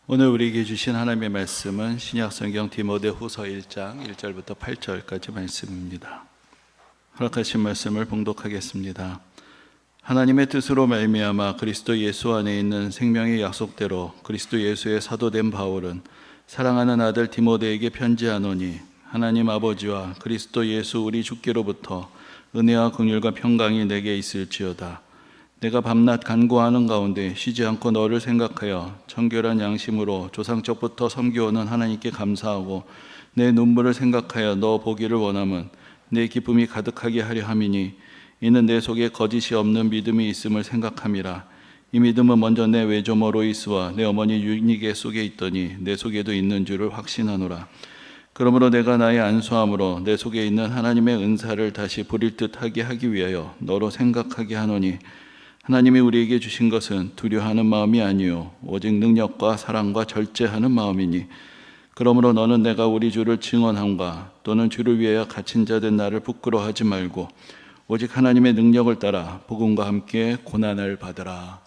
오늘 우리에게 주신 하나님의 말씀은 신약성경 디모데후서 1장 1절부터 8절까지 말씀입니다. 허락하신 말씀을 봉독하겠습니다. 하나님의 뜻으로 말미암아 그리스도 예수 안에 있는 생명의 약속대로 그리스도 예수의 사도된 바울은 사랑하는 아들 디모데에게 편지하노니, 하나님 아버지와 그리스도 예수 우리 주께로부터 은혜와 긍휼과 평강이 내게 있을지어다. 내가 밤낮 간구하는 가운데 쉬지 않고 너를 생각하여 청결한 양심으로 조상적부터 섬겨오는 하나님께 감사하고, 내 눈물을 생각하여 너 보기를 원함은 내 기쁨이 가득하게 하려 함이니, 이는 내 속에 거짓이 없는 믿음이 있음을 생각함이라. 이 믿음은 먼저 내 외조모 로이스와 내 어머니 유니게 속에 있더니 내 속에도 있는 줄을 확신하노라. 그러므로 내가 나의 안수함으로 내 속에 있는 하나님의 은사를 다시 부릴 듯하게 하기 위하여 너로 생각하게 하노니, 하나님이 우리에게 주신 것은 두려워하는 마음이 아니요 오직 능력과 사랑과 절제하는 마음이니, 그러므로 너는 내가 우리 주를 증언함과 또는 주를 위하여 갇힌 자 된 나를 부끄러워하지 말고 오직 하나님의 능력을 따라 복음과 함께 고난을 받으라.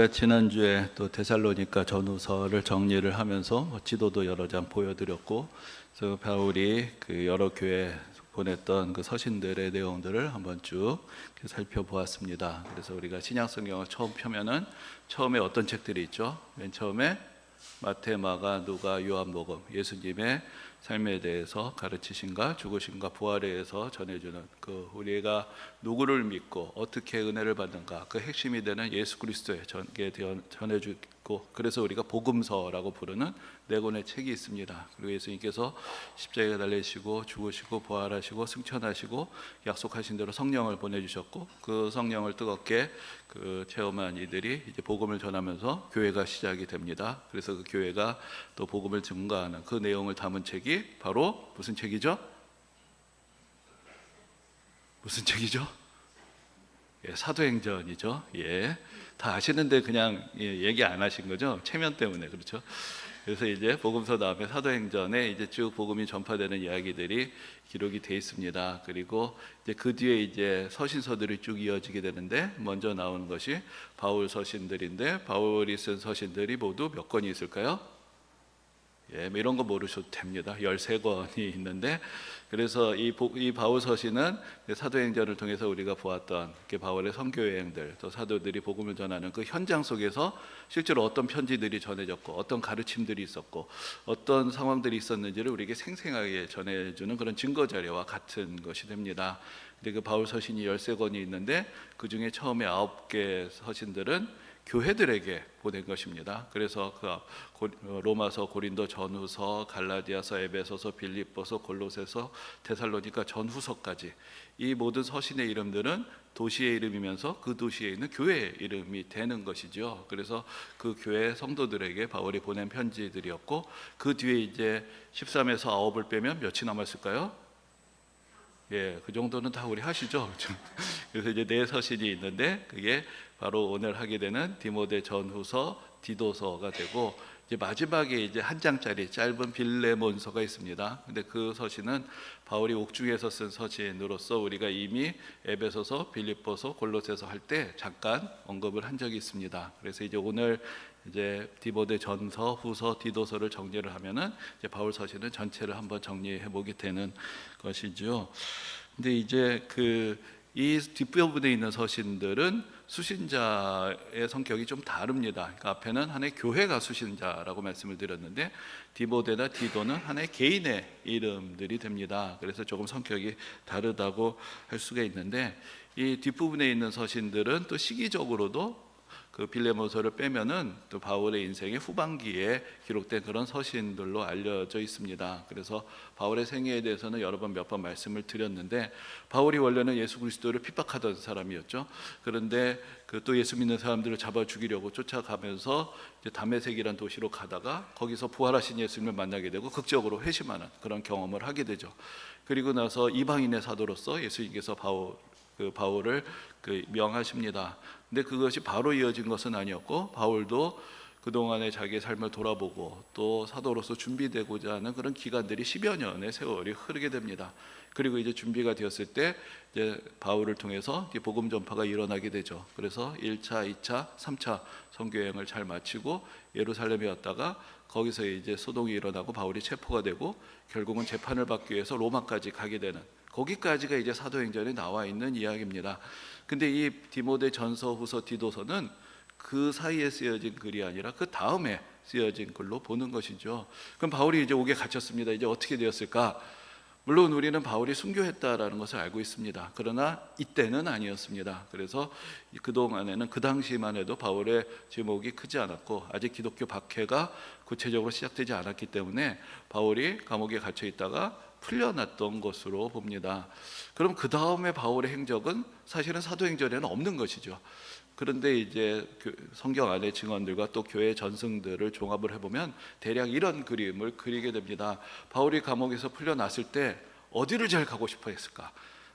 우리가 지난주에 또 데살로니가 전후서를 정리를 하면서 지도도 여러 장 보여드렸고, 그래서 바울이 그 여러 교회 보냈던 그 서신들의 내용들을 한번 쭉 살펴보았습니다. 그래서 우리가 신약 성경을 처음 펴면은 처음에 어떤 책들이 있죠? 맨 처음에 마태, 마가, 누가, 요한, 복음, 예수님의 삶에 대해서 가르치신가, 죽으신가, 부활에 대해서 전해주는 그 우리가 누구를 믿고 어떻게 은혜를 받는가, 그 핵심이 되는 예수 그리스도에 전해주고, 그래서 우리가 복음서라고 부르는 네 권의 책이 있습니다. 그리고 예수님께서 십자가에 달리시고 죽으시고 부활하시고 승천하시고 약속하신 대로 성령을 보내주셨고, 그 성령을 뜨겁게 그 체험한 이들이 이제 복음을 전하면서 교회가 시작이 됩니다. 그래서 그 교회가 또 복음을 증거하는 그 내용을 담은 책이 바로 무슨 책이죠? 무슨 책이죠? 예, 사도행전이죠. 예, 다 아시는데 그냥 얘기 안 하신 거죠? 체면 때문에. 그렇죠? 그래서 이제 복음서 다음에 사도행전에 이제 쭉 복음이 전파되는 이야기들이 기록이 돼 있습니다. 그리고 이제 그 뒤에 이제 서신서들이 쭉 이어지게 되는데, 먼저 나오는 것이 바울 서신들인데, 바울이 쓴 서신들이 모두 몇 권이 있을까요? 예, 뭐 이런 거 모르셔도 됩니다. 13권이 있는데, 그래서 이 바울 서신은 사도행전을 통해서 우리가 보았던 바울의 선교 여행들, 또 사도들이 복음을 전하는 그 현장 속에서 실제로 어떤 편지들이 전해졌고, 어떤 가르침들이 있었고, 어떤 상황들이 있었는지를 우리에게 생생하게 전해주는 그런 증거 자료와 같은 것이 됩니다. 근데 그 바울 서신이 13권이 있는데, 그 중에 처음에 9개 서신들은 교회들에게 보낸 것입니다. 그래서 그 로마서, 고린도 전후서, 갈라디아서, 에베소서, 빌립보서, 골로새서, 데살로니가 전후서까지 이 모든 서신의 이름들은 도시의 이름이면서 그 도시에 있는 교회의 이름이 되는 것이죠. 그래서 그 교회 성도들에게 바울이 보낸 편지들이었고, 그 뒤에 이제 13에서 9을 빼면 몇이 남았을까요? 예, 그 정도는 다 우리 하시죠. 그래서 이제 네 서신이 있는데, 그게 바로 오늘 하게 되는 디모데 전후서, 디도서가 되고, 이제 마지막에 이제 한 장짜리 짧은 빌레몬서가 있습니다. 근데 그 서신은 바울이 옥중에서 쓴 서신으로서 우리가 이미 에베소서, 빌립보서, 골로새서 할 때 잠깐 언급을 한 적이 있습니다. 그래서 이제 오늘 이제 디모데 전서, 후서, 디도서를 정리를 하면은 이제 바울 서신은 전체를 한번 정리해 보게 되는 것이죠. 근데 이제 이 뒷부분에 있는 서신들은 수신자의 성격이 좀 다릅니다. 그러니까 앞에는 하나의 교회가 수신자라고 말씀을 드렸는데, 디모데나 디도는 하나의 개인의 이름들이 됩니다. 그래서 조금 성격이 다르다고 할 수가 있는데, 이 뒷부분에 있는 서신들은 또 시기적으로도 그 빌레몬서를 빼면은 또 바울의 인생의 후반기에 기록된 그런 서신들로 알려져 있습니다. 그래서 바울의 생애에 대해서는 여러 번 몇 번 말씀을 드렸는데, 바울이 원래는 예수 그리스도를 핍박하던 사람이었죠. 그런데 또 예수 믿는 사람들을 잡아 죽이려고 쫓아가면서 이제 다메섹이라는 도시로 가다가 거기서 부활하신 예수님을 만나게 되고 극적으로 회심하는 그런 경험을 하게 되죠. 그리고 나서 이방인의 사도로서 예수님께서 바울을 명하십니다. 근데 그것이 바로 이어진 것은 아니었고, 바울도 그동안의 자기의 삶을 돌아보고 또 사도로서 준비되고자 하는 그런 기간들이 10여 년의 세월이 흐르게 됩니다. 그리고 이제 준비가 되었을 때 이제 바울을 통해서 복음 전파가 일어나게 되죠. 그래서 1차, 2차, 3차 선교 여행을 잘 마치고 예루살렘에 왔다가 거기서 이제 소동이 일어나고 바울이 체포가 되고 결국은 재판을 받기 위해서 로마까지 가게 되는, 거기까지가 이제 사도행전에 나와 있는 이야기입니다. 근데 이 디모데 전서, 후서, 디도서는 그 사이에 쓰여진 글이 아니라 그 다음에 쓰여진 글로 보는 것이죠. 그럼 바울이 이제 옥에 갇혔습니다. 이제 어떻게 되었을까? 물론 우리는 바울이 순교했다라는 것을 알고 있습니다. 그러나 이때는 아니었습니다. 그래서 그동안에는, 그 당시만 해도 바울의 제목이 크지 않았고 아직 기독교 박해가 구체적으로 시작되지 않았기 때문에 바울이 감옥에 갇혀 있다가 풀려났던 것으로 봅니다. 그럼 그 다음에 바울의 행적은 사실은 사도행전에는 없는 것이죠. 그런데 이제 성경 안의 증언들과 또 교회 전승들을 종합을 해보면 대략 이런 그림을 그리게 됩니다. 바울이 감옥에서 풀려났을 때 어디를 제일 가고 싶어 했을까?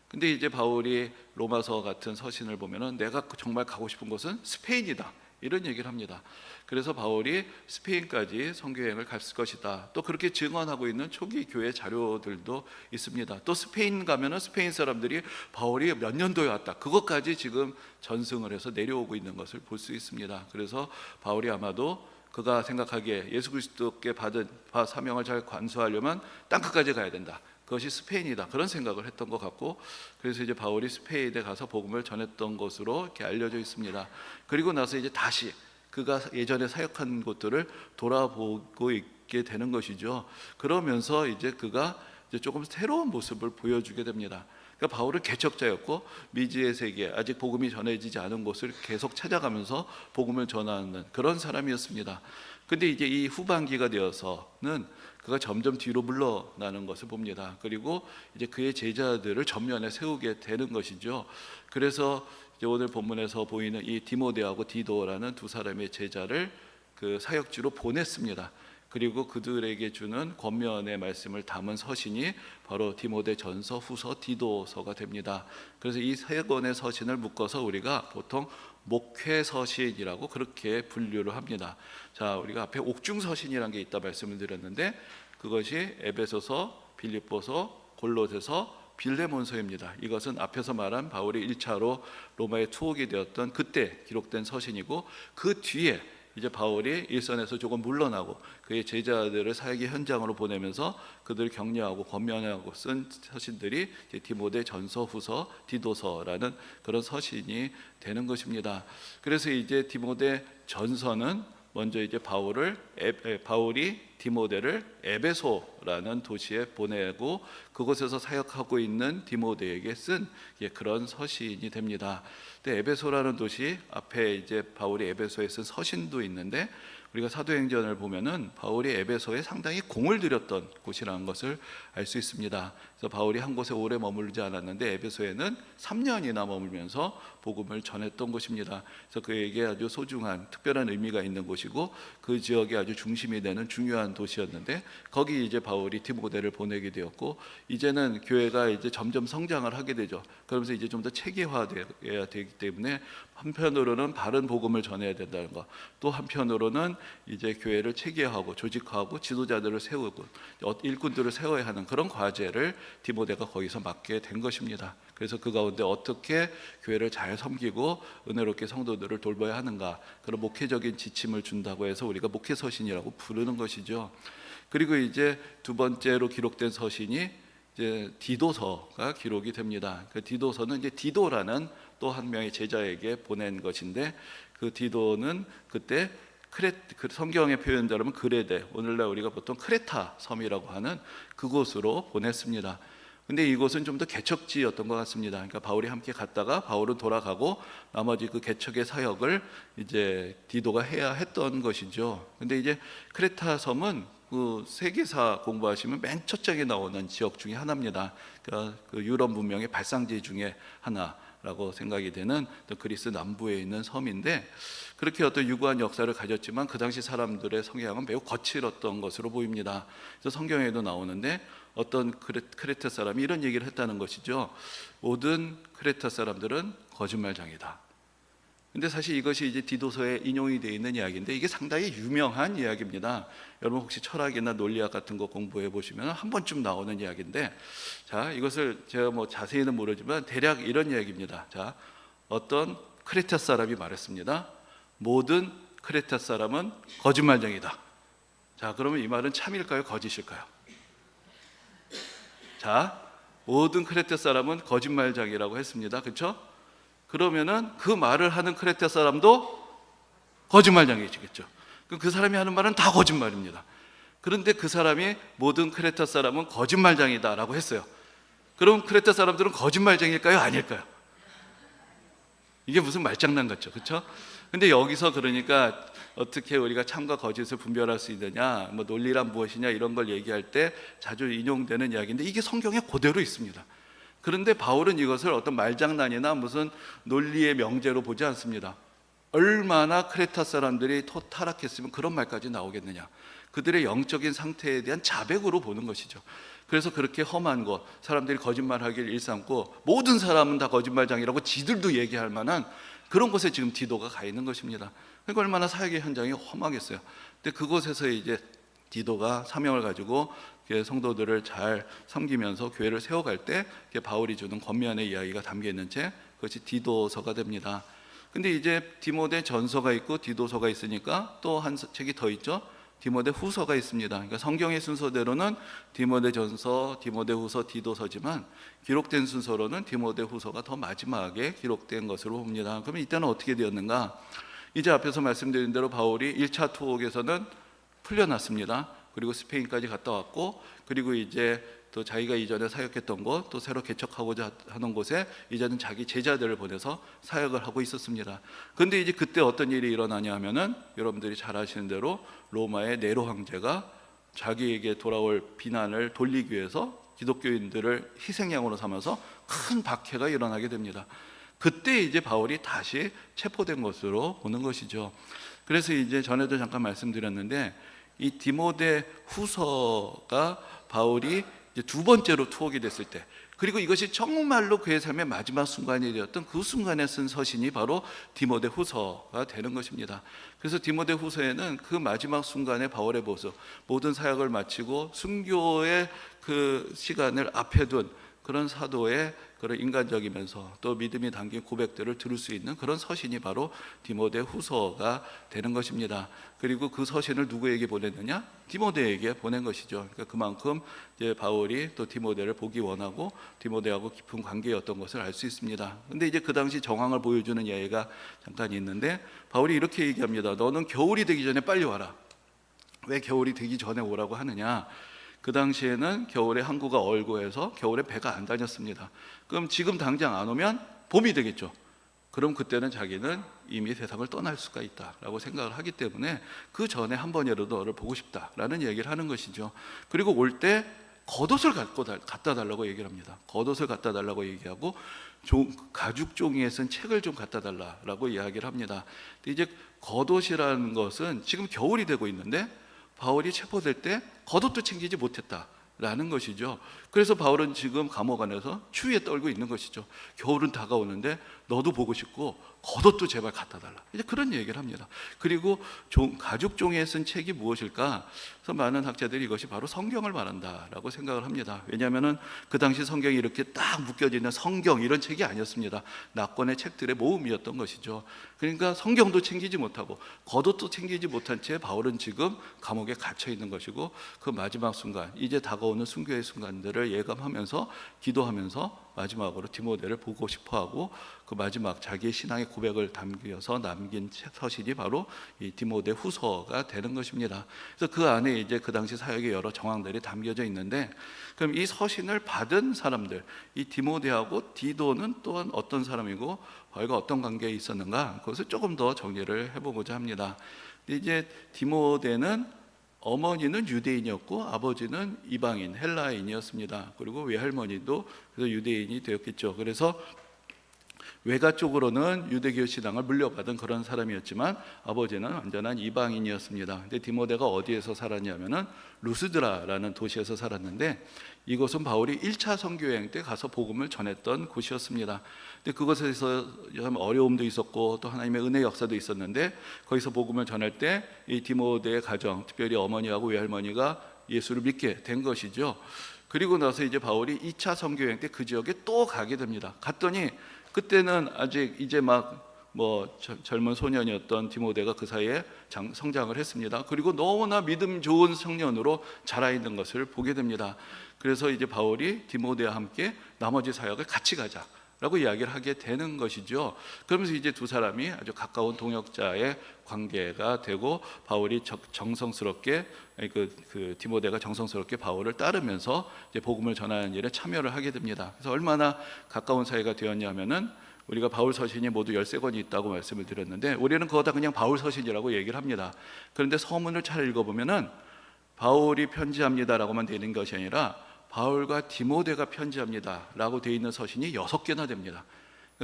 근데 이제 바울이 로마서 같은 서신을 보면은 내가 정말 가고 싶은 곳은 스페인이다, 이런 얘기를 합니다. 그래서 바울이 스페인까지 선교여행을 갔을 것이다. 또 그렇게 증언하고 있는 초기 교회 자료들도 있습니다. 또 스페인 가면은 스페인 사람들이 바울이 몇 년도에 왔다, 그것까지 지금 전승을 해서 내려오고 있는 것을 볼 수 있습니다. 그래서 바울이 아마도 그가 생각하기에 예수 그리스도께 받은 사명을 잘 관수하려면 땅끝까지 가야 된다, 그것이 스페인이다, 그런 생각을 했던 것 같고, 그래서 이제 바울이 스페인에 가서 복음을 전했던 것으로 이렇게 알려져 있습니다. 그리고 나서 이제 다시 그가 예전에 사역한 곳들을 돌아보고 있게 되는 것이죠. 그러면서 이제 그가 이제 조금 새로운 모습을 보여주게 됩니다. 그러니까 바울은 개척자였고 미지의 세계, 아직 복음이 전해지지 않은 곳을 계속 찾아가면서 복음을 전하는 그런 사람이었습니다. 근데 이제 이 후반기가 되어서는 그가 점점 뒤로 물러나는 것을 봅니다. 그리고 이제 그의 제자들을 전면에 세우게 되는 것이죠. 그래서 이제 오늘 본문에서 보이는 이 디모데하고 디도라는 두 사람의 제자를 그 사역지로 보냈습니다. 그리고 그들에게 주는 권면의 말씀을 담은 서신이 바로 디모데전서, 후서, 디도서가 됩니다. 그래서 이 세 권의 서신을 묶어서 우리가 보통 목회서신이라고 그렇게 분류를 합니다. 자, 우리가 앞에 옥중서신이라는 게 있다 말씀을 드렸는데, 그것이 에베소서, 빌립보서, 골로새서, 빌레몬서입니다. 이것은 앞에서 말한 바울이 1차로 로마에 투옥이 되었던 그때 기록된 서신이고, 그 뒤에 이제 바울이 일선에서 조금 물러나고 그의 제자들을 사역의 현장으로 보내면서 그들을 격려하고 권면하고 쓴 서신들이 디모데 전서, 후서, 디도서라는 그런 서신이 되는 것입니다. 그래서 이제 디모데 전서는 먼저 이제 바울이 디모데를 에베소라는 도시에 보내고 그곳에서 사역하고 있는 디모데에게 쓴 그런 서신이 됩니다. 근데 에베소라는 도시 앞에 이제 바울이 에베소에 쓴 서신도 있는데, 우리가 사도행전을 보면은 바울이 에베소에 상당히 공을 들였던 곳이라는 것을 알 수 있습니다. 그래서 바울이 한 곳에 오래 머물지 않았는데 에베소에는 3년이나 머물면서 복음을 전했던 곳입니다. 그래서 그에게 아주 소중한 특별한 의미가 있는 곳이고 그 지역의 아주 중심이 되는 중요한 도시였는데, 거기 이제 바울이 디모데를 보내게 되었고, 이제는 교회가 이제 점점 성장을 하게 되죠. 그러면서 이제 좀 더 체계화되어야 되기 때문에 한편으로는 바른 복음을 전해야 된다는 것, 또 한편으로는 이제 교회를 체계화하고 조직화하고 지도자들을 세우고 일꾼들을 세워야 하는 그런 과제를 디모데가 거기서 맡게 된 것입니다. 그래서 그 가운데 어떻게 교회를 잘 섬기고 은혜롭게 성도들을 돌봐야 하는가, 그런 목회적인 지침을 준다고 해서 우리가 목회서신이라고 부르는 것이죠. 그리고 이제 두 번째로 기록된 서신이 이제 디도서가 기록이 됩니다. 그 디도서는 이제 디도라는 또 한 명의 제자에게 보낸 것인데, 그 디도는 그때 그 성경의 표현대로는 그레데, 오늘날 우리가 보통 크레타 섬이라고 하는 그곳으로 보냈습니다. 근데 이곳은 좀 더 개척지였던 것 같습니다. 그러니까 바울이 함께 갔다가 바울은 돌아가고 나머지 그 개척의 사역을 이제 디도가 해야 했던 것이죠. 근데 이제 크레타 섬은 그 세계사 공부하시면 맨 첫 장에 나오는 지역 중에 하나입니다. 그러니까 그 유럽 문명의 발상지 중에 하나라고 생각이 되는 그리스 남부에 있는 섬인데, 그렇게 어떤 유구한 역사를 가졌지만 그 당시 사람들의 성향은 매우 거칠었던 것으로 보입니다. 그래서 성경에도 나오는데 어떤 크레타 사람이 이런 얘기를 했다는 것이죠. 모든 크레타 사람들은 거짓말장이다. 근데 사실 이것이 이제 디도서에 인용이 되어 있는 이야기인데, 이게 상당히 유명한 이야기입니다. 여러분 혹시 철학이나 논리학 같은 거 공부해 보시면 한 번쯤 나오는 이야기인데, 자, 이것을 제가 뭐 자세히는 모르지만 대략 이런 이야기입니다. 자, 어떤 크레타 사람이 말했습니다. 모든 크레타 사람은 거짓말쟁이다. 자, 그러면 이 말은 참일까요, 거짓일까요? 자, 모든 크레타 사람은 거짓말쟁이라고 했습니다. 그렇죠? 그러면은 그 말을 하는 크레타 사람도 거짓말쟁이겠죠. 그 사람이 하는 말은 다 거짓말입니다. 그런데 그 사람이 모든 크레타 사람은 거짓말쟁이다라고 했어요. 그럼 크레타 사람들은 거짓말쟁일까요, 아닐까요? 이게 무슨 말장난 같죠, 그렇죠? 근데 여기서 그러니까 어떻게 우리가 참과 거짓을 분별할 수 있느냐, 뭐 논리란 무엇이냐 이런 걸 얘기할 때 자주 인용되는 이야기인데, 이게 성경에 그대로 있습니다. 그런데 바울은 이것을 어떤 말장난이나 무슨 논리의 명제로 보지 않습니다. 얼마나 크레타 사람들이 타락했으면 그런 말까지 나오겠느냐, 그들의 영적인 상태에 대한 자백으로 보는 것이죠. 그래서 그렇게 험한 것, 사람들이 거짓말하기를 일삼고 모든 사람은 다 거짓말장이라고 지들도 얘기할 만한 그런 곳에 지금 디도가 가 있는 것입니다. 그러니까 얼마나 사역의 현장이 험하겠어요. 근데 그곳에서 이제 디도가 사명을 가지고 성도들을 잘 섬기면서 교회를 세워갈 때 바울이 주는 권면의 이야기가 담겨 있는 책, 그것이 디도서가 됩니다. 근데 이제 디모데 전서가 있고 디도서가 있으니까 또 한 책이 더 있죠. 디모데 후서가 있습니다. 그러니까 성경의 순서대로는 디모데 전서, 디모데 후서, 디도서지만 기록된 순서로는 디모데 후서가 더 마지막에 기록된 것으로 봅니다. 그러면 이때는 어떻게 되었는가? 이제 앞에서 말씀드린 대로 바울이 1차 투옥에서는 풀려났습니다. 그리고 스페인까지 갔다 왔고, 그리고 이제 또 자기가 이전에 사역했던 곳, 또 새로 개척하고자 하는 곳에 이제는 자기 제자들을 보내서 사역을 하고 있었습니다. 그런데 이제 그때 어떤 일이 일어나냐 하면은, 여러분들이 잘 아시는 대로 로마의 네로 황제가 자기에게 돌아올 비난을 돌리기 위해서 기독교인들을 희생양으로 삼아서 큰 박해가 일어나게 됩니다. 그때 이제 바울이 다시 체포된 것으로 보는 것이죠. 그래서 이제 전에도 잠깐 말씀드렸는데, 이 디모데 후서가 바울이 이제 두 번째로 투옥이 됐을 때, 그리고 이것이 정말로 그의 삶의 마지막 순간이 되었던 그 순간에 쓴 서신이 바로 디모데 후서가 되는 것입니다. 그래서 디모데 후서에는 그 마지막 순간에 바울의 모습, 모든 사역을 마치고 순교의 그 시간을 앞에 둔 그런 사도의 그런 인간적이면서 또 믿음이 담긴 고백들을 들을 수 있는 그런 서신이 바로 디모데 후서가 되는 것입니다. 그리고 그 서신을 누구에게 보냈느냐? 디모데에게 보낸 것이죠. 그러니까 그만큼 이제 바울이 또 디모데를 보기 원하고 디모데하고 깊은 관계였던 것을 알 수 있습니다. 근데 이제 그 당시 정황을 보여주는 예가 잠깐 있는데, 바울이 이렇게 얘기합니다. 너는 겨울이 되기 전에 빨리 와라. 왜 겨울이 되기 전에 오라고 하느냐? 그 당시에는 겨울에 항구가 얼고 해서 겨울에 배가 안 다녔습니다. 그럼 지금 당장 안 오면 봄이 되겠죠. 그럼 그때는 자기는 이미 세상을 떠날 수가 있다라고 생각을 하기 때문에 그 전에 한 번이라도 너를 보고 싶다라는 얘기를 하는 것이죠. 그리고 올 때 겉옷을 갖다 달라고 얘기를 합니다. 겉옷을 갖다 달라고 얘기하고 가죽 종이에 쓴 책을 좀 갖다 달라고 이야기를 합니다. 근데 이제 겉옷이라는 것은 지금 겨울이 되고 있는데 바울이 체포될 때 겉옷도 챙기지 못했다라는 것이죠. 그래서 바울은 지금 감옥 안에서 추위에 떨고 있는 것이죠. 겨울은 다가오는데 너도 보고 싶고 겉옷도 제발 갖다 달라. 이제 그런 얘기를 합니다. 그리고 가죽 종이에 쓴 책이 무엇일까? 그래서 많은 학자들이 이것이 바로 성경을 말한다라고 생각을 합니다. 왜냐하면은 그 당시 성경이 이렇게 딱 묶여지는 성경 이런 책이 아니었습니다. 낙권의 책들의 모음이었던 것이죠. 그러니까 성경도 챙기지 못하고 겉옷도 챙기지 못한 채 바울은 지금 감옥에 갇혀 있는 것이고, 그 마지막 순간, 이제 다가오는 순교의 순간들을 예감하면서 기도하면서 마지막으로 디모데를 보고 싶어하고, 그 마지막 자기의 신앙의 고백을 담겨서 남긴 서신이 바로 이 디모데 후서가 되는 것입니다. 그래서 그 안에 이제 그 당시 사역의 여러 정황들이 담겨져 있는데, 그럼 이 서신을 받은 사람들, 이 디모데하고 디도는 또한 어떤 사람이고 바울과 어떤 관계에 있었는가, 그것을 조금 더 정리를 해보고자 합니다. 이제 디모데는 어머니는 유대인이었고 아버지는 이방인 헬라인이었습니다. 그리고 외할머니도 그래서 유대인이 되었겠죠. 그래서 외가 쪽으로는 유대교 신앙을 물려받은 그런 사람이었지만 아버지는 완전한 이방인이었습니다. 근데 디모데가 어디에서 살았냐면은 루스드라라는 도시에서 살았는데, 이곳은 바울이 1차 선교여행 때 가서 복음을 전했던 곳이었습니다. 근데 그곳에서 어려움도 있었고 또 하나님의 은혜 역사도 있었는데, 거기서 복음을 전할 때 이 디모데의 가정, 특별히 어머니하고 외할머니가 예수를 믿게 된 것이죠. 그리고 나서 이제 바울이 2차 선교여행 때 그 지역에 또 가게 됩니다. 갔더니 그때는 아직 이제 젊은 소년이었던 디모데가 그 사이에 성장을 했습니다. 그리고 너무나 믿음 좋은 청년으로 자라 있는 것을 보게 됩니다. 그래서 이제 바울이 디모데와 함께 나머지 사역을 같이 가자라고 이야기를 하게 되는 것이죠. 그러면서 이제 두 사람이 아주 가까운 동역자의 관계가 되고, 바울이 정성스럽게 디모데가 정성스럽게 바울을 따르면서 이제 복음을 전하는 일에 참여를 하게 됩니다. 그래서 얼마나 가까운 사이가 되었냐면은, 우리가 바울 서신이 모두 13권이 있다고 말씀을 드렸는데 우리는 그거 다 그냥 바울 서신이라고 얘기를 합니다. 그런데 서문을 잘 읽어보면은 바울이 편지합니다라고만 되는 것이 아니라 바울과 디모데가 편지합니다라고 되어 있는 서신이 6개나 됩니다.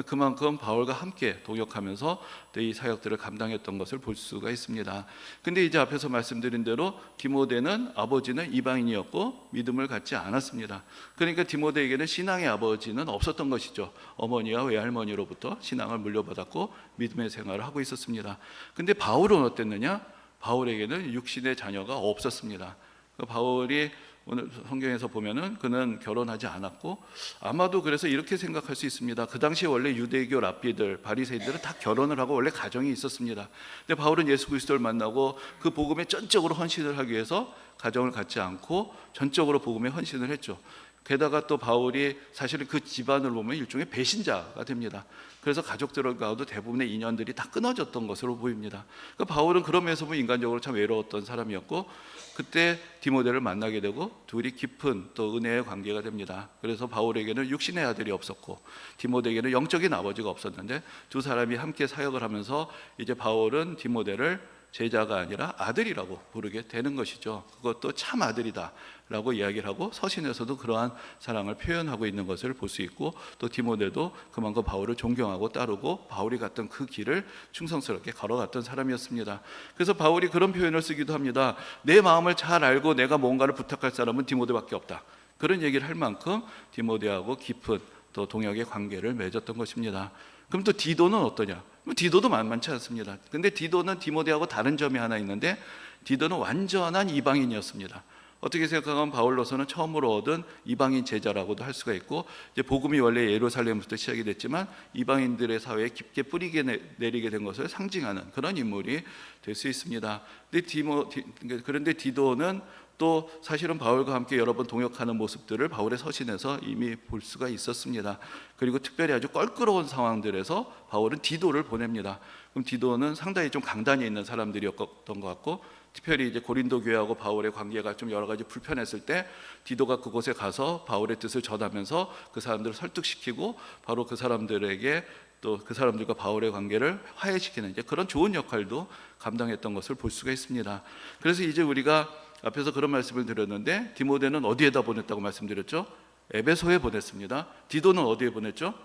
그만큼 바울과 함께 동역하면서 이 사역들을 감당했던 것을 볼 수가 있습니다. 근데 이제 앞에서 말씀드린 대로 디모데는 아버지는 이방인이었고 믿음을 갖지 않았습니다. 그러니까 디모데에게는 신앙의 아버지는 없었던 것이죠. 어머니와 외할머니로부터 신앙을 물려받았고 믿음의 생활을 하고 있었습니다. 근데 바울은 어땠느냐? 바울에게는 육신의 자녀가 없었습니다. 바울이 오늘 성경에서 보면은 그는 결혼하지 않았고, 아마도 그래서 이렇게 생각할 수 있습니다. 그 당시에 원래 유대교 랍비들, 바리새인들은 다 결혼을 하고 원래 가정이 있었습니다. 근데 바울은 예수 그리스도를 만나고 그 복음에 전적으로 헌신을 하기 위해서 가정을 갖지 않고 전적으로 복음에 헌신을 했죠. 게다가 또 바울이 사실은 그 집안을 보면 일종의 배신자가 됩니다. 그래서 가족들과도 대부분의 인연들이 다 끊어졌던 것으로 보입니다. 그러니까 바울은 그런 면에서 보면 인간적으로 참 외로웠던 사람이었고, 그때 디모데를 만나게 되고 둘이 깊은 또 은혜의 관계가 됩니다. 그래서 바울에게는 육신의 아들이 없었고 디모데에게는 영적인 아버지가 없었는데 두 사람이 함께 사역을 하면서 이제 바울은 디모데를 제자가 아니라 아들이라고 부르게 되는 것이죠. 그것도 참 아들이다 라고 이야기를 하고 서신에서도 그러한 사랑을 표현하고 있는 것을 볼 수 있고, 또 디모데도 그만큼 바울을 존경하고 따르고 바울이 갔던 그 길을 충성스럽게 걸어갔던 사람이었습니다. 그래서 바울이 그런 표현을 쓰기도 합니다. 내 마음을 잘 알고 내가 뭔가를 부탁할 사람은 디모데밖에 없다. 그런 얘기를 할 만큼 디모데하고 깊은 또 동역의 관계를 맺었던 것입니다. 그럼 또 디도는 어떠냐? 디도도 만만치 않습니다. 근데 디도는 디모데하고 다른 점이 하나 있는데, 디도는 완전한 이방인이었습니다. 어떻게 생각하면 바울로서는 처음으로 얻은 이방인 제자라고도 할 수가 있고, 이제 복음이 원래 예루살렘부터 시작이 됐지만 이방인들의 사회에 깊게 뿌리게 내리게 된 것을 상징하는 그런 인물이 될 수 있습니다. 그런데 디도는 또 사실은 바울과 함께 여러 번 동역하는 모습들을 바울의 서신에서 이미 볼 수가 있었습니다. 그리고 특별히 아주 껄끄러운 상황들에서 바울은 디도를 보냅니다. 그럼 디도는 상당히 좀 강단이 있는 사람들이었던 것 같고, 특별히 이제 고린도 교회하고 바울의 관계가 좀 여러 가지 불편했을 때 디도가 그곳에 가서 바울의 뜻을 전하면서 그 사람들을 설득시키고 바로 그 사람들에게 또 그 사람들과 바울의 관계를 화해시키는 이제 그런 좋은 역할도 감당했던 것을 볼 수가 있습니다. 그래서 이제 우리가 앞에서 그런 말씀을 드렸는데, 디모데는 어디에다 보냈다고 말씀드렸죠? 에베소에 보냈습니다. 디도는 어디에 보냈죠?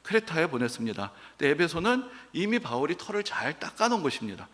크레타에 보냈습니다. 근데 에베소는 이미 바울이 털을 잘 닦아놓은 것입니다.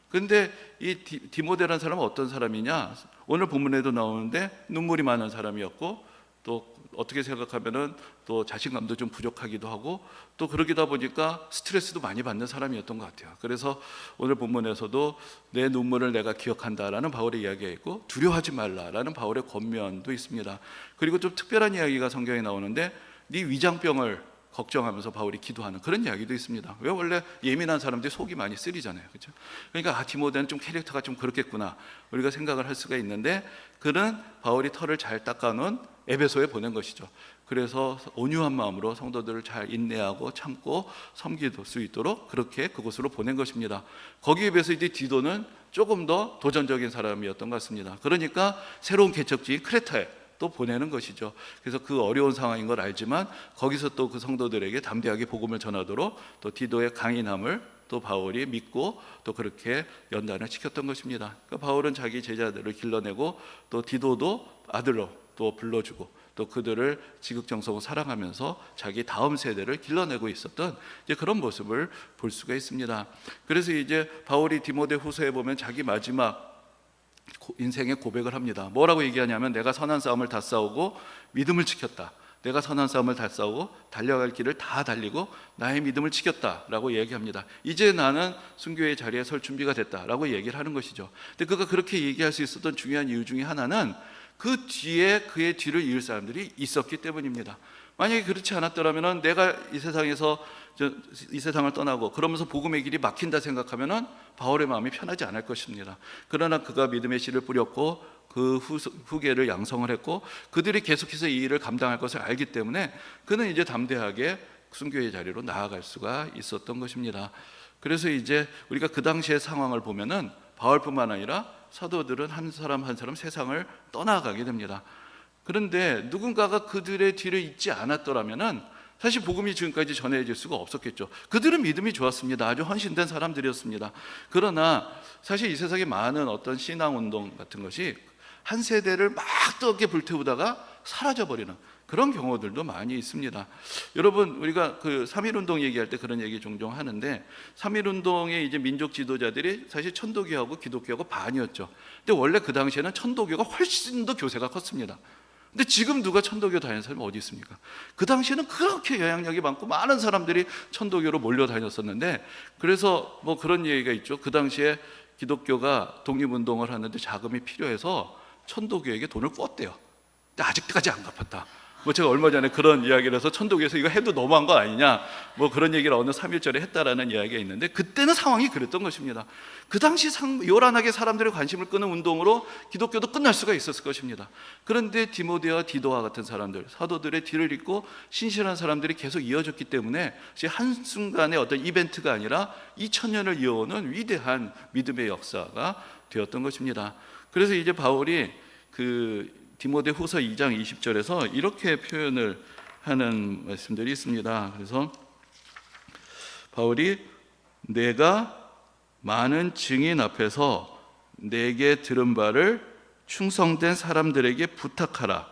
그런데 이 디모데라는 사람은 어떤 사람이냐? 오늘 본문에도 나오는데 눈물이 많은 사람이었고, 또 어떻게 생각하면은 또 자신감도 좀 부족하기도 하고, 또 그러기다 보니까 스트레스도 많이 받는 사람이었던 것 같아요. 그래서 오늘 본문에서도 내 눈물을 내가 기억한다라는 바울의 이야기가 있고, 두려워하지 말라라는 바울의 권면도 있습니다. 그리고 좀 특별한 이야기가 성경에 나오는데, 네 위장병을 걱정하면서 바울이 기도하는 그런 이야기도 있습니다. 왜? 원래 예민한 사람들이 속이 많이 쓰리잖아요, 그렇죠? 그러니까 디모데는 좀 캐릭터가 좀 그렇겠구나 우리가 생각을 할 수가 있는데, 그는 바울이 털을 잘 닦아놓은 에베소에 보낸 것이죠. 그래서 온유한 마음으로 성도들을 잘 인내하고 참고 섬길 수 있도록 그렇게 그곳으로 보낸 것입니다. 거기에 비해서 이제 디도는 조금 더 도전적인 사람이었던 것 같습니다. 그러니까 새로운 개척지인 크레타에 또 보내는 것이죠. 그래서 그 어려운 상황인 걸 알지만 거기서 또 그 성도들에게 담대하게 복음을 전하도록 또 디도의 강인함을 또 바울이 믿고 또 그렇게 연단을 시켰던 것입니다. 그러니까 바울은 자기 제자들을 길러내고 또 디도도 아들로 또 불러주고 또 그들을 지극정성으로 사랑하면서 자기 다음 세대를 길러내고 있었던 이제 그런 모습을 볼 수가 있습니다. 그래서 이제 바울이 디모데 후서에 보면 자기 마지막 인생의 고백을 합니다. 뭐라고 얘기하냐면, 내가 선한 싸움을 다 싸우고 믿음을 지켰다. 내가 선한 싸움을 다 싸우고 달려갈 길을 다 달리고 나의 믿음을 지켰다라고 얘기합니다. 이제 나는 순교의 자리에 설 준비가 됐다라고 얘기를 하는 것이죠. 근데 그가 그렇게 얘기할 수 있었던 중요한 이유 중에 하나는 그 뒤에 그의 뒤를 이을 사람들이 있었기 때문입니다. 만약에 그렇지 않았더라면 내가 이 세상에서 이 세상을 떠나고 그러면서 복음의 길이 막힌다 생각하면은 바울의 마음이 편하지 않을 것입니다. 그러나 그가 믿음의 씨를 뿌렸고 그 후계를 양성을 했고 그들이 계속해서 이 일을 감당할 것을 알기 때문에 그는 이제 담대하게 순교의 자리로 나아갈 수가 있었던 것입니다. 그래서 이제 우리가 그 당시의 상황을 보면은 바울뿐만 아니라 사도들은 한 사람 한 사람 세상을 떠나가게 됩니다. 그런데 누군가가 그들의 뒤를 잇지 않았더라면은 사실 복음이 지금까지 전해질 수가 없었겠죠. 그들은 믿음이 좋았습니다. 아주 헌신된 사람들이었습니다. 그러나 사실 이 세상에 많은 어떤 신앙운동 같은 것이 한 세대를 막 뜨겁게 불태우다가 사라져버리는 그런 경우들도 많이 있습니다. 여러분, 우리가 그 3.1운동 얘기할 때 그런 얘기 종종 하는데, 3.1운동의 이제 민족 지도자들이 사실 천도교하고 기독교하고 반이었죠. 근데 원래 그 당시에는 천도교가 훨씬 더 교세가 컸습니다. 근데 지금 누가 천도교 다니는 사람이 어디 있습니까? 그 당시에는 그렇게 영향력이 많고 많은 사람들이 천도교로 몰려다녔었는데, 그래서 뭐 그런 얘기가 있죠. 그 당시에 기독교가 독립운동을 하는데 자금이 필요해서 천도교에게 돈을 꿨대요. 근데 아직까지 안 갚았다. 뭐 제가 얼마 전에 그런 이야기를 해서 천도교에서 이거 해도 너무한 거 아니냐, 뭐 그런 얘기를 어느 3.1절에 했다라는 이야기가 있는데, 그때는 상황이 그랬던 것입니다. 그 당시 요란하게 사람들의 관심을 끄는 운동으로 기독교도 끝날 수가 있었을 것입니다. 그런데 디모데와 디도와 같은 사람들, 사도들의 뒤를 잇고 신실한 사람들이 계속 이어졌기 때문에 한순간의 어떤 이벤트가 아니라 2000년을 이어오는 위대한 믿음의 역사가 되었던 것입니다. 그래서 이제 바울이 그 디모데 후서 2장 20절에서 이렇게 표현을 하는 말씀들이 있습니다. 그래서 바울이 내가 많은 증인 앞에서 내게 들은 바를 충성된 사람들에게 부탁하라.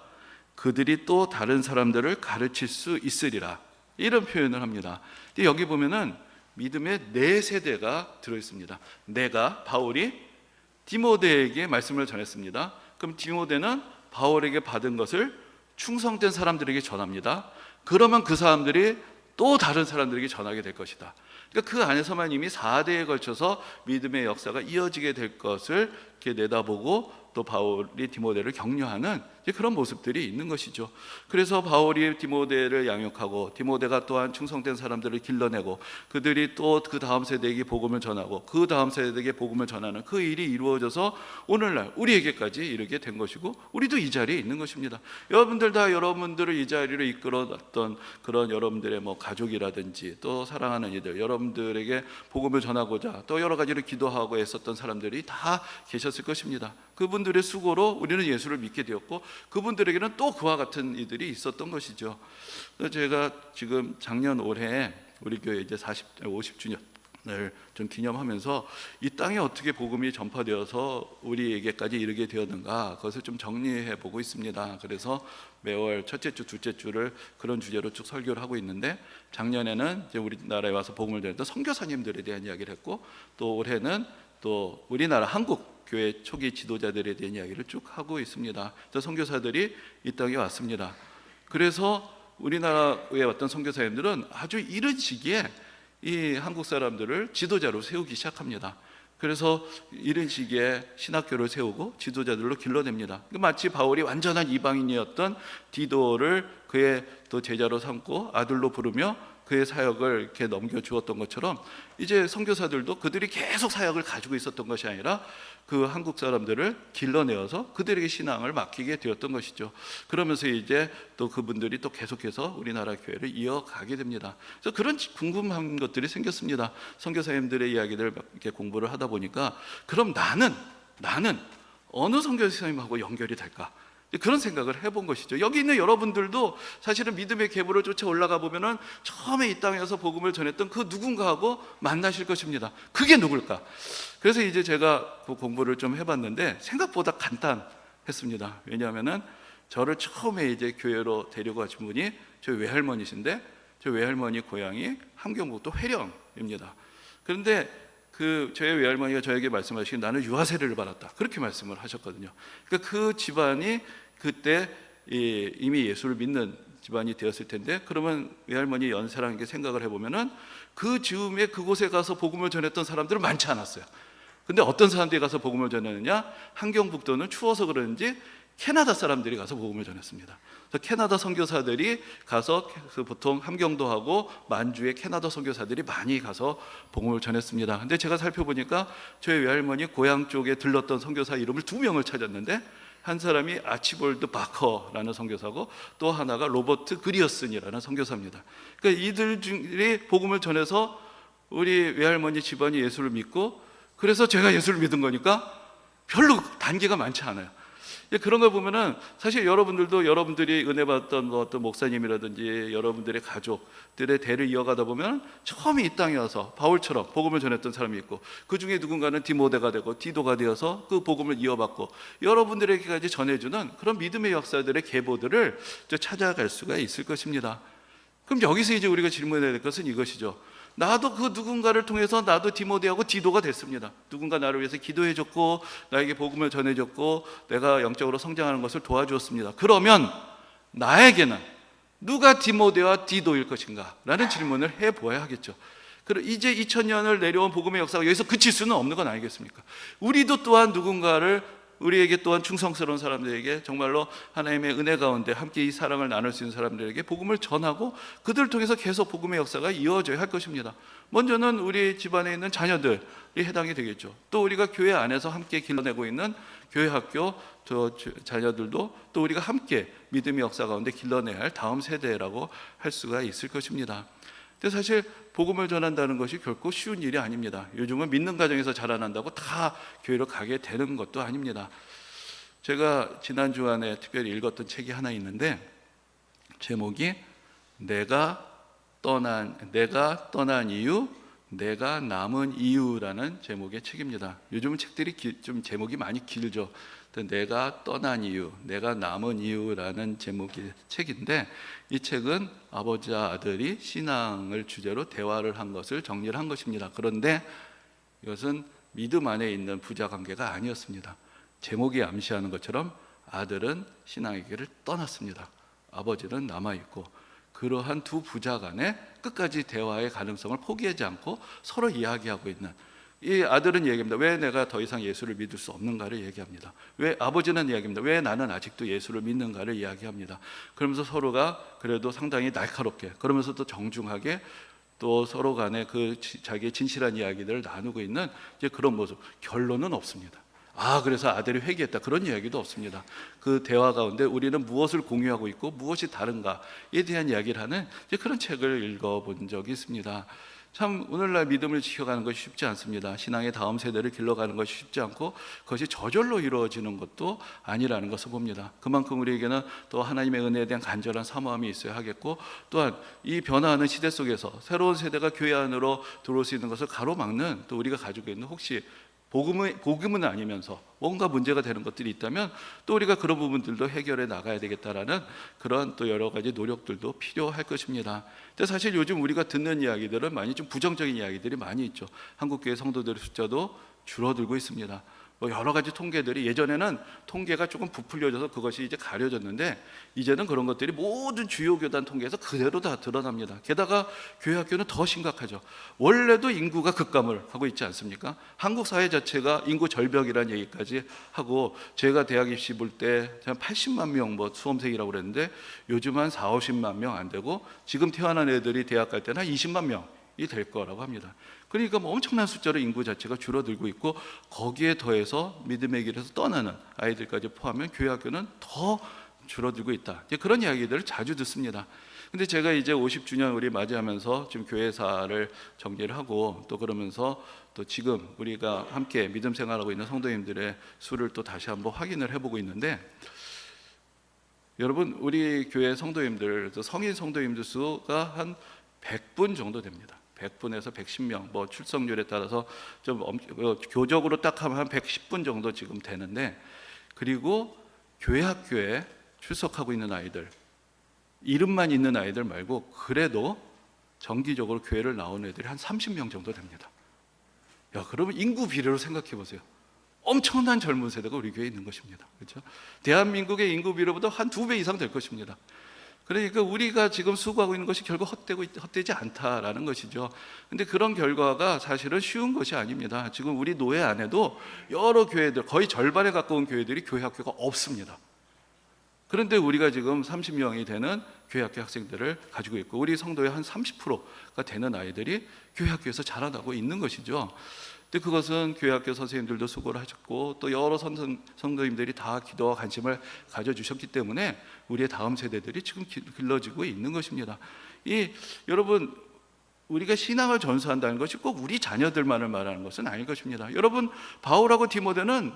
그들이 또 다른 사람들을 가르칠 수 있으리라. 이런 표현을 합니다. 근데 여기 보면은 믿음의 네 세대가 들어있습니다. 내가, 바울이 디모데에게 말씀을 전했습니다. 그럼 디모데는 바울에게 받은 것을 충성된 사람들에게 전합니다. 그러면 그 사람들이 또 다른 사람들에게 전하게 될 것이다. 그러니까 그 안에서만 이미 4대에 걸쳐서 믿음의 역사가 이어지게 될 것을 이렇게 내다보고 또 바울이 디모데를 격려하는 그런 모습들이 있는 것이죠. 그래서 바울이 디모데를 양육하고 디모데가 또한 충성된 사람들을 길러내고 그들이 또 그 다음 세대에게 복음을 전하고 그 다음 세대에게 복음을 전하는 그 일이 이루어져서 오늘날 우리에게까지 이르게 된 것이고, 우리도 이 자리에 있는 것입니다. 여러분들 다 여러분들을 이 자리로 이끌어놨던 그런 여러분들의 뭐 가족이라든지 또 사랑하는 이들, 여러분들에게 복음을 전하고자 또 여러 가지로 기도하고 애썼던 사람들이 다 계셨을 것입니다. 그분들의 수고로 우리는 예수를 믿게 되었고, 그분들에게는 또 그와 같은 이들이 있었던 것이죠. 제가 지금 작년 올해 우리 교회 이제 50주년을 좀 기념하면서 이 땅에 어떻게 복음이 전파되어서 우리에게까지 이르게 되었는가, 그것을 좀 정리해 보고 있습니다. 그래서 매월 첫째 주, 둘째 주를 그런 주제로 쭉 설교를 하고 있는데, 작년에는 이제 우리나라에 와서 복음을 전했던 선교사님들에 대한 이야기를 했고, 또 올해는 또 우리나라 한국 교회 초기 지도자들에 대한 이야기를 쭉 하고 있습니다. 그래서 선교사들이 이 땅에 왔습니다. 그래서 우리나라에 왔던 선교사님들은 아주 이른 시기에 이 한국 사람들을 지도자로 세우기 시작합니다. 그래서 이른 시기에 신학교를 세우고 지도자들로 길러냅니다. 마치 바울이 완전한 이방인이었던 디도를 그의 또 제자로 삼고 아들로 부르며 그의 사역을 이렇게 넘겨주었던 것처럼, 이제 선교사들도 그들이 계속 사역을 가지고 있었던 것이 아니라 그 한국 사람들을 길러내어서 그들에게 신앙을 맡기게 되었던 것이죠. 그러면서 이제 또 그분들이 또 계속해서 우리나라 교회를 이어가게 됩니다. 그래서 그런 궁금한 것들이 생겼습니다. 선교사님들의 이야기를 이렇게 공부를 하다 보니까, 그럼 나는 어느 선교사님하고 연결이 될까? 그런 생각을 해본 것이죠. 여기 있는 여러분들도 사실은 믿음의 계보를 쫓아 올라가 보면은 처음에 이 땅에서 복음을 전했던 그 누군가하고 만나실 것입니다. 그게 누굴까? 그래서 이제 제가 그 공부를 좀 해봤는데 생각보다 간단했습니다. 왜냐하면은 저를 처음에 이제 교회로 데리고 가신 분이 저희 외할머니신데, 저희 외할머니 고향이 함경북도 회령입니다. 그런데 저희 외할머니가 저에게 말씀하시긴, 나는 유아세례를 받았다, 그렇게 말씀을 하셨거든요. 그러니까 그 집안이 그때 이미 예수를 믿는 집안이 되었을 텐데, 그러면 외할머니 연세라는 게 생각을 해보면은 그 즈음에 그곳에 가서 복음을 전했던 사람들은 많지 않았어요. 근데 어떤 사람들이 가서 복음을 전했느냐? 함경북도는 추워서 그런지 캐나다 사람들이 가서 복음을 전했습니다. 그래서 캐나다 선교사들이 가서 보통 함경도하고 만주에 캐나다 선교사들이 많이 가서 복음을 전했습니다. 근데 제가 살펴보니까 저희 외할머니 고향 쪽에 들렀던 선교사 이름을 2명을 찾았는데, 한 사람이 아치볼드 바커라는 선교사고 또 하나가 로버트 그리어슨이라는 선교사입니다. 그러니까 이들이 복음을 전해서 우리 외할머니 집안이 예수를 믿고, 그래서 제가 예수를 믿은 거니까 별로 단계가 많지 않아요. 그런 걸 보면은 사실 여러분들도 여러분들이 은혜 받았던 어떤 목사님이라든지 여러분들의 가족들의 대를 이어가다 보면 처음에 이 땅에 와서 바울처럼 복음을 전했던 사람이 있고, 그 중에 누군가는 디모데가 되고 디도가 되어서 그 복음을 이어받고 여러분들에게까지 전해주는 그런 믿음의 역사들의 계보들을 찾아갈 수가 있을 것입니다. 그럼 여기서 이제 우리가 질문해야 될 것은 이것이죠. 나도 그 누군가를 통해서 나도 디모데하고 디도가 됐습니다. 누군가 나를 위해서 기도해줬고 나에게 복음을 전해줬고 내가 영적으로 성장하는 것을 도와주었습니다. 그러면 나에게는 누가 디모데와 디도일 것인가? 라는 질문을 해보아야 하겠죠. 그리고 이제 2000년을 내려온 복음의 역사가 여기서 그칠 수는 없는 건 아니겠습니까? 우리도 또한 누군가를, 우리에게 또한 충성스러운 사람들에게 정말로 하나님의 은혜 가운데 함께 이 사랑을 나눌 수 있는 사람들에게 복음을 전하고 그들을 통해서 계속 복음의 역사가 이어져야 할 것입니다. 먼저는 우리 집안에 있는 자녀들이 해당이 되겠죠. 또 우리가 교회 안에서 함께 길러내고 있는 교회 학교 자녀들도 또 우리가 함께 믿음의 역사 가운데 길러내야 할 다음 세대라고 할 수가 있을 것입니다. 근데 사실 복음을 전한다는 것이 결코 쉬운 일이 아닙니다. 요즘은 믿는 가정에서 자라난다고 다 교회로 가게 되는 것도 아닙니다. 제가 지난 주간에 특별히 읽었던 책이 하나 있는데 제목이 내가 떠난 이유, 내가 남은 이유라는 제목의 책입니다. 요즘은 책들이 좀 제목이 많이 길죠. 내가 떠난 이유, 내가 남은 이유라는 제목의 책인데, 이 책은 아버지와 아들이 신앙을 주제로 대화를 한 것을 정리를 한 것입니다. 그런데 이것은 믿음 안에 있는 부자 관계가 아니었습니다. 제목이 암시하는 것처럼 아들은 신앙의 길을 떠났습니다. 아버지는 남아있고, 그러한 두 부자 간에 끝까지 대화의 가능성을 포기하지 않고 서로 이야기하고 있는, 이 아들은 얘기합니다. 왜 내가 더 이상 예수를 믿을 수 없는가를 얘기합니다. 왜 아버지는 이야기합니다. 왜 나는 아직도 예수를 믿는가를 이야기합니다. 그러면서 서로가 그래도 상당히 날카롭게, 그러면서 또 정중하게 또 서로 간에 그 자기의 진실한 이야기들을 나누고 있는 이제 그런 모습. 결론은 없습니다. 그래서 아들이 회개했다, 그런 이야기도 없습니다. 그 대화 가운데 우리는 무엇을 공유하고 있고 무엇이 다른가에 대한 이야기를 하는 이제 그런 책을 읽어본 적이 있습니다. 참 오늘날 믿음을 지켜가는 것이 쉽지 않습니다. 신앙의 다음 세대를 길러가는 것이 쉽지 않고 그것이 저절로 이루어지는 것도 아니라는 것을 봅니다. 그만큼 우리에게는 또 하나님의 은혜에 대한 간절한 사모함이 있어야 하겠고, 또한 이 변화하는 시대 속에서 새로운 세대가 교회 안으로 들어올 수 있는 것을 가로막는, 또 우리가 가지고 있는 혹시 복음은 아니면서 뭔가 문제가 되는 것들이 있다면 또 우리가 그런 부분들도 해결해 나가야 되겠다라는 그런 또 여러 가지 노력들도 필요할 것입니다. 근데 사실 요즘 우리가 듣는 이야기들은 많이 좀 부정적인 이야기들이 많이 있죠. 한국교회 성도들의 숫자도 줄어들고 있습니다. 여러 가지 통계들이, 예전에는 통계가 조금 부풀려져서 그것이 이제 가려졌는데 이제는 그런 것들이 모든 주요 교단 통계에서 그대로 다 드러납니다. 게다가 교회 학교는 더 심각하죠. 원래도 인구가 급감을 하고 있지 않습니까? 한국 사회 자체가 인구 절벽이라는 얘기까지 하고, 제가 대학 입시 볼 때 80만 명 수험생이라고 그랬는데 요즘 한 40-50만 명 안 되고, 지금 태어난 애들이 대학 갈 때는 한 20만 명이 될 거라고 합니다. 그러니까 엄청난 숫자로 인구 자체가 줄어들고 있고, 거기에 더해서 믿음의 길에서 떠나는 아이들까지 포함하면 교회 학교는 더 줄어들고 있다. 그런 이야기들을 자주 듣습니다. 근데 제가 이제 50주년 우리 맞이하면서 지금 교회사를 정리를 하고, 또 그러면서 또 지금 우리가 함께 믿음 생활하고 있는 성도님들의 수를 또 다시 한번 확인을 해보고 있는데, 여러분 우리 교회 성도님들, 성인 성도님들 수가 한 100분 정도 됩니다. 100분에서 110명, 출석률에 따라서 좀 교적으로 딱 하면 한 110분 정도 지금 되는데, 그리고 교회 학교에 출석하고 있는 아이들, 이름만 있는 아이들 말고 그래도 정기적으로 교회를 나오는 애들이 한 30명 정도 됩니다. 그러면 인구 비례로 생각해 보세요. 엄청난 젊은 세대가 우리 교회에 있는 것입니다. 그렇죠? 대한민국의 인구 비례보다 한 2배 이상 될 것입니다. 그러니까 우리가 지금 수고하고 있는 것이 결국 헛되지 않다라는 것이죠. 근데 그런 결과가 사실은 쉬운 것이 아닙니다. 지금 우리 노예 안에도 여러 교회들, 거의 절반에 가까운 교회들이 교회 학교가 없습니다. 그런데 우리가 지금 30명이 되는 교회 학교 학생들을 가지고 있고, 우리 성도의 한 30%가 되는 아이들이 교회 학교에서 자라나고 있는 것이죠. 근데 그것은 교회 학교 선생님들도 수고를 하셨고, 또 여러 성도님들이 다 기도와 관심을 가져주셨기 때문에 우리의 다음 세대들이 지금 길러지고 있는 것입니다. 여러분, 우리가 신앙을 전수한다는 것이 꼭 우리 자녀들만을 말하는 것은 아닐 것입니다. 여러분, 바울하고 디모데는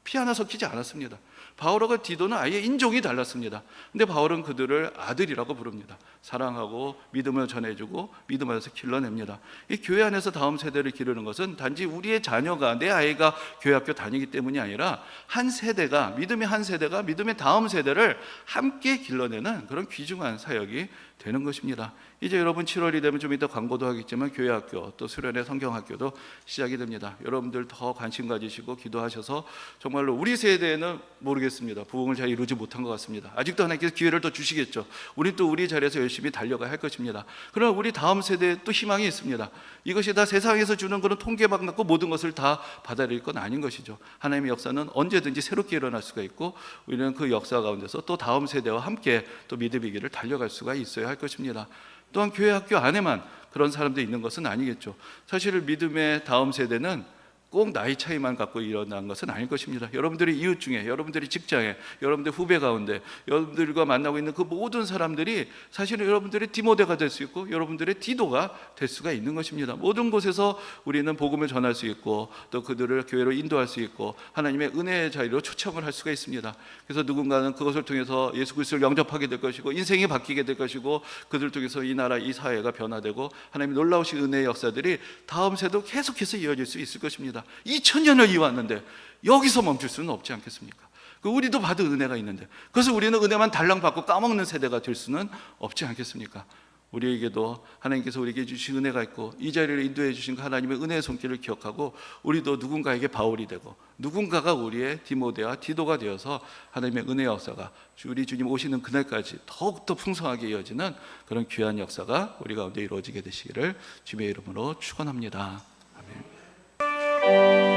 피 하나 섞이지 않았습니다. 바울과 디도는 아예 인종이 달랐습니다. 근데 바울은 그들을 아들이라고 부릅니다. 사랑하고 믿음을 전해주고 믿음 안에서 길러냅니다. 이 교회 안에서 다음 세대를 기르는 것은 단지 우리의 자녀가, 내 아이가 교회 학교 다니기 때문이 아니라 한 세대가, 믿음의 한 세대가 믿음의 다음 세대를 함께 길러내는 그런 귀중한 사역이 되는 것입니다. 이제 여러분 7월이 되면 좀 이따 광고도 하겠지만 교회 학교 또 수련회 성경학교도 시작이 됩니다. 여러분들 더 관심 가지시고 기도하셔서 정말로 우리 세대는 모르겠습니다. 부흥을 잘 이루지 못한 것 같습니다. 아직도 하나님께서 기회를 더 주시겠죠. 우리 또 우리 자리에서 열심히 달려가야 할 것입니다. 그러나 우리 다음 세대에 또 희망이 있습니다. 이것이 다 세상에서 주는 그런 통계만 갖고 모든 것을 다 받아들일 건 아닌 것이죠. 하나님의 역사는 언제든지 새롭게 일어날 수가 있고 우리는 그 역사 가운데서 또 다음 세대와 함께 또 믿음의 길을 달려갈 수가 있어야 할 것입니다. 또한 교회 학교 안에만 그런 사람들이 있는 것은 아니겠죠. 사실 믿음의 다음 세대는 꼭 나이 차이만 갖고 일어난 것은 아닐 것입니다. 여러분들의 이웃 중에, 여러분들의 직장에, 여러분들 후배 가운데, 여러분들과 만나고 있는 그 모든 사람들이 사실은 여러분들의 디모데가 될 수 있고 여러분들의 디도가 될 수가 있는 것입니다. 모든 곳에서 우리는 복음을 전할 수 있고 또 그들을 교회로 인도할 수 있고 하나님의 은혜의 자리로 초청을 할 수가 있습니다. 그래서 누군가는 그것을 통해서 예수 그리스도를 영접하게 될 것이고 인생이 바뀌게 될 것이고 그들을 통해서 이 나라, 이 사회가 변화되고 하나님의 놀라우신 은혜의 역사들이 다음 세대도 계속해서 이어질 수 있을 것입니다. 2000년을 이어왔는데 여기서 멈출 수는 없지 않겠습니까? 우리도 받은 은혜가 있는데 그래서 우리는 은혜만 달랑 받고 까먹는 세대가 될 수는 없지 않겠습니까? 우리에게도 하나님께서 우리에게 주신 은혜가 있고 이 자리를 인도해 주신 그 하나님의 은혜의 손길을 기억하고 우리도 누군가에게 바울이 되고 누군가가 우리의 디모데와 디도가 되어서 하나님의 은혜의 역사가 우리 주님 오시는 그날까지 더욱더 풍성하게 이어지는 그런 귀한 역사가 우리 가운데 이루어지게 되시기를 주님의 이름으로 축원합니다. 아멘.